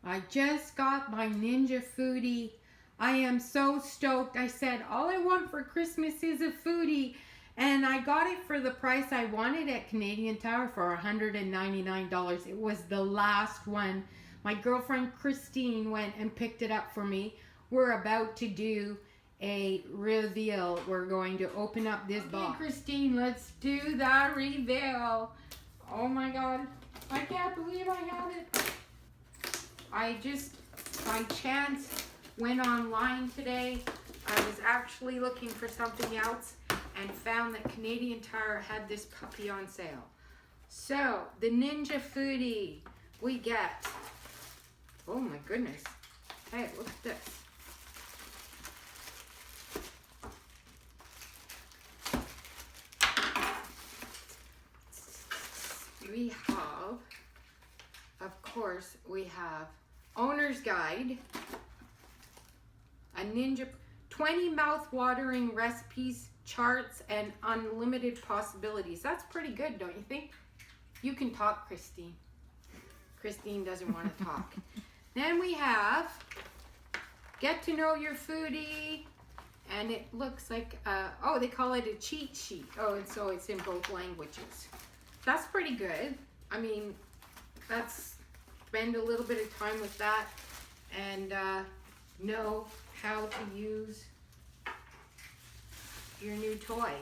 I just got my Ninja Foodi. I am so stoked. I said, all I want for Christmas is a Foodi. And I got it for the price I wanted at Canadian Tower for $199. It was the last one. My girlfriend Christine went and picked it up for me. We're about to do a reveal. We're going to open up this box. Christine, let's do that reveal. Oh my God. I can't believe I have it. I just, by chance, went online today. I was actually looking for something else and found that Canadian Tire had this puppy on sale. So, the Ninja Foodi we get. Oh my goodness. Hey, look at this. We have, of course, we have Owner's Guide, a Ninja, 20 mouth-watering recipes, charts, and unlimited possibilities. That's pretty good, don't you think? You can talk, Christine. Christine doesn't want to talk. Then we have Get to Know Your Foodie, and it looks like, oh, they call it a cheat sheet. Oh, and so it's in both languages. That's pretty good. I mean, that's, spend a little bit of time with that and know how to use your new toy.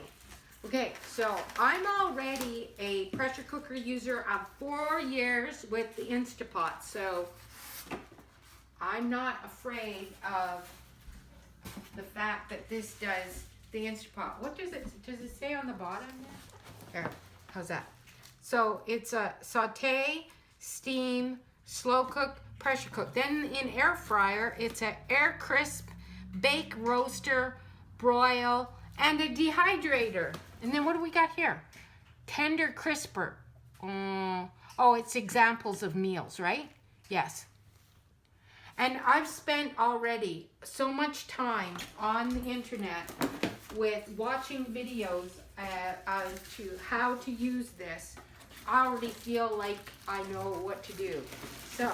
Okay, so I'm already a pressure cooker user of 4 years with the Instapot, so I'm not afraid of the fact that this does the Instapot. What does it say on the bottom there? Here, how's that? So it's a saute, steam, slow cook, pressure cook. Then in air fryer, it's an air crisp, bake, roaster, broil, and a dehydrator. And then what do we got here? Tender crisper. Oh, it's examples of meals, right? Yes. And I've spent already so much time on the internet with watching videos as to how to use this. I already feel like I know what to do. So,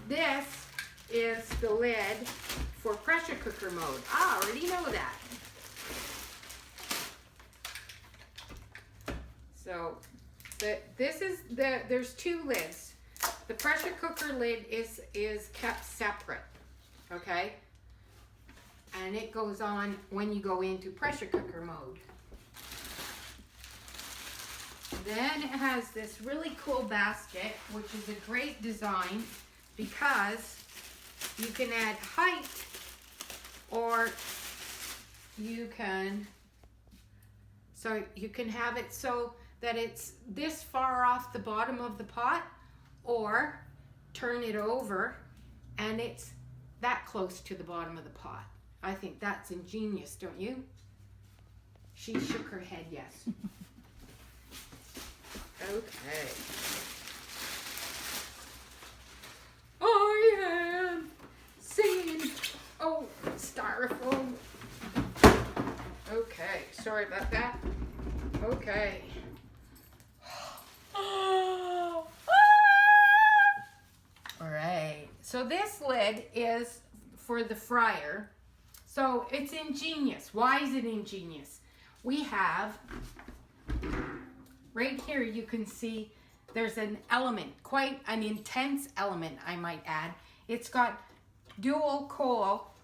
this is the lid for pressure cooker mode. I already know that. So, there's 2 lids. The pressure cooker lid is kept separate, okay? And it goes on when you go into pressure cooker mode. Then it has this really cool basket, which is a great design because you can add height, or you can, so you can have it so that it's this far off the bottom of the pot, or turn it over and it's that close to the bottom of the pot. I think that's ingenious, don't you? She shook her head yes. Okay. I am singing. Oh, styrofoam. Okay, sorry about that. Okay. All right. So this lid is for the fryer. So it's ingenious. Why is it ingenious? We have right here, you can see there's an element, quite an intense element, I might add. It's got dual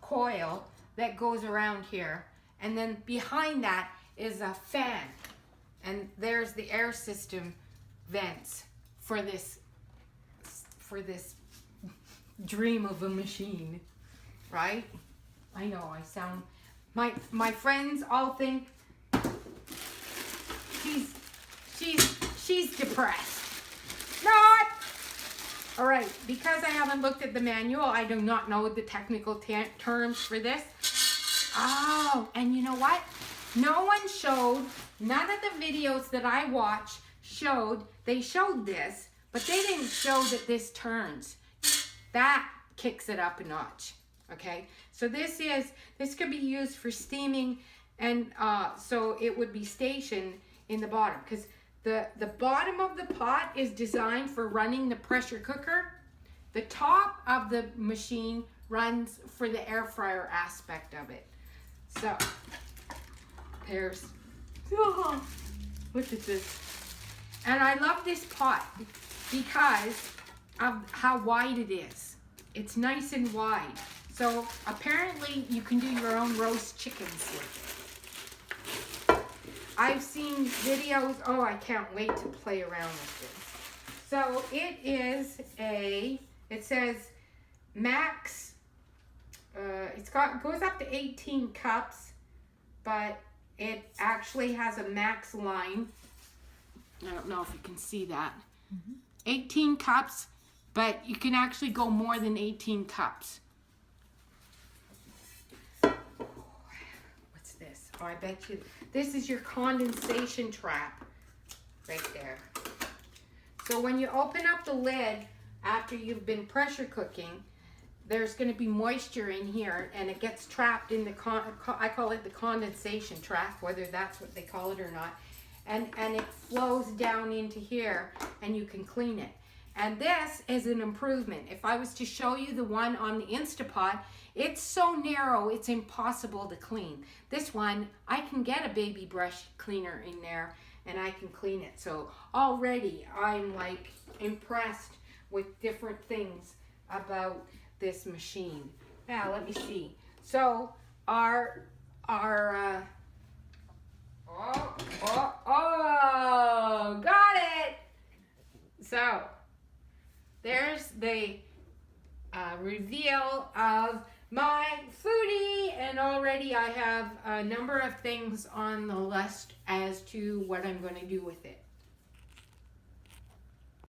coil that goes around here. And then behind that is a fan. And there's the air system vents for this dream of a machine, right? I know I sound, my friends all think she's depressed. Not! All right, because I haven't looked at the manual, I do not know the technical terms for this. Oh, and you know what? No one showed, none of the videos that I watched showed, they showed this, but they didn't show that this turns. That kicks it up a notch, okay? So this could be used for steaming, and so it would be stationed in the bottom, because the bottom of the pot is designed for running the pressure cooker, The top of the machine runs for the air fryer aspect of it. So, there's, oh, look at this. And I love this pot because of how wide it is. It's nice and wide. So apparently you can do your own roast chickens with it. I've seen videos, oh, I can't wait to play around with this. So it is it says max, it goes up to 18 cups, but it actually has a max line. I don't know if you can see that. 18 cups, but you can actually go more than 18 cups. What's this? Oh, I bet you, this is your condensation trap right there. So when you open up the lid after you've been pressure cooking, there's going to be moisture in here, and it gets trapped in the, I call it the condensation trap, whether that's what they call it or not. And it flows down into here, and you can clean it. And this is an improvement. If I was to show you the one on the Instapot, it's so narrow, it's impossible to clean. This one, I can get a baby brush cleaner in there, and I can clean it. So already, I'm like impressed with different things about this machine. Now, let me see. So our got it. So there's the reveal of my Foodi, and already I have a number of things on the list as to what I'm going to do with it.